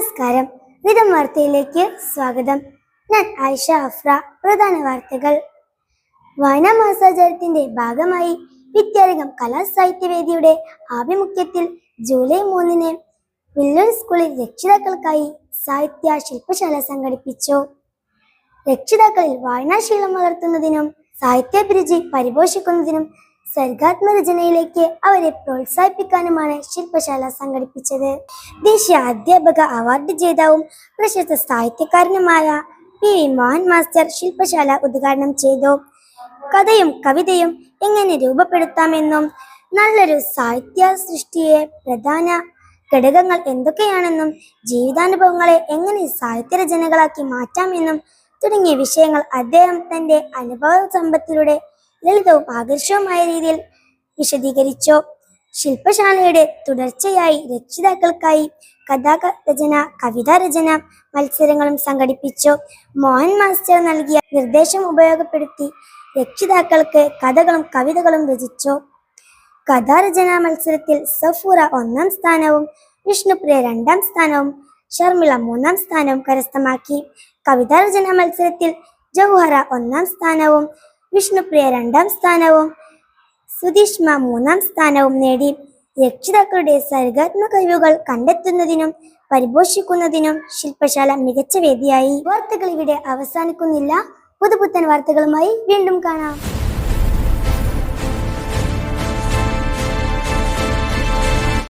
നമസ്കാരം. വിധം വാർത്തയിലേക്ക് സ്വാഗതം. ഞാൻ ആയിഷ അഫ്ര. പ്രധാന വാർത്തകൾ. വായനാ മാസാചാരത്തിന്റെ ഭാഗമായി വിദ്യാരംഗം കലാസാഹിത്യവേദിയുടെ ആഭിമുഖ്യത്തിൽ ജൂലൈ 3 വില്ലൂർ സ്കൂളിൽ രക്ഷിതാക്കൾക്കായി സാഹിത്യ ശില്പശാല സംഘടിപ്പിച്ചു. രക്ഷിതാക്കളിൽ വായനാശീലം വളർത്തുന്നതിനും സാഹിത്യാഭിരുചി പരിപോഷിക്കുന്നതിനും സർഗാത്മരചനയിലേക്ക് അവരെ പ്രോത്സാഹിപ്പിക്കാനുമാണ് ശില്പശാല സംഘടിപ്പിച്ചത്. ദേശീയ അധ്യാപക അവാർഡ് ജേതാവും പ്രശസ്ത സാഹിത്യകാരനുമായ പി മോഹൻ മാസ്റ്റർ ശില്പശാല ഉദ്ഘാടനം ചെയ്തു. കഥയും കവിതയും എങ്ങനെ രൂപപ്പെടുത്താമെന്നും നല്ലൊരു സാഹിത്യ സൃഷ്ടിയെ പ്രധാന ഘടകങ്ങൾ എന്തൊക്കെയാണെന്നും ജീവിതാനുഭവങ്ങളെ എങ്ങനെ സാഹിത്യരചനകളാക്കി മാറ്റാമെന്നും തുടങ്ങിയ വിഷയങ്ങൾ അദ്ദേഹം തന്റെ അനുഭവ സമ്പത്തിലൂടെ ലളിതവും ആകർഷകവുമായ രീതിയിൽ വിശദീകരിച്ചു. ശില്പശാലയുടെ തുടർച്ചയായി രക്ഷിതാക്കൾക്കായി കഥാരചന, കവിതാരചന മത്സരങ്ങളും സംഘടിപ്പിച്ചു. മോഹൻ മാസ്റ്റർ നൽകിയ നിർദ്ദേശം ഉപയോഗപ്പെടുത്തി രക്ഷിതാക്കൾക്ക് കഥകളും കവിതകളും രചിച്ചു. കഥാരചനാ മത്സരത്തിൽ സഫൂറ 1ാം സ്ഥാനവും വിഷ്ണുപ്രിയ 2ാം സ്ഥാനവും ഷർമിള 3ാം സ്ഥാനവും കരസ്ഥമാക്കി. കവിതാരചനാ മത്സരത്തിൽ ജൗഹറ 1ാം സ്ഥാനവും വിഷ്ണുപ്രിയ 2ാം സ്ഥാനവും സുധിഷ്മ 3ാം സ്ഥാനവും നേടി. രക്ഷിതാക്കളുടെ സർഗാത്മക കഴിവുകൾ കണ്ടെത്തുന്നതിനും പരിപോഷിക്കുന്നതിനും ശില്പശാല മികച്ച വേദിയായി. വാർത്തകൾ ഇവിടെ അവസാനിക്കുന്നില്ല. പുതുപുത്തൻ വാർത്തകളുമായി വീണ്ടും കാണാം.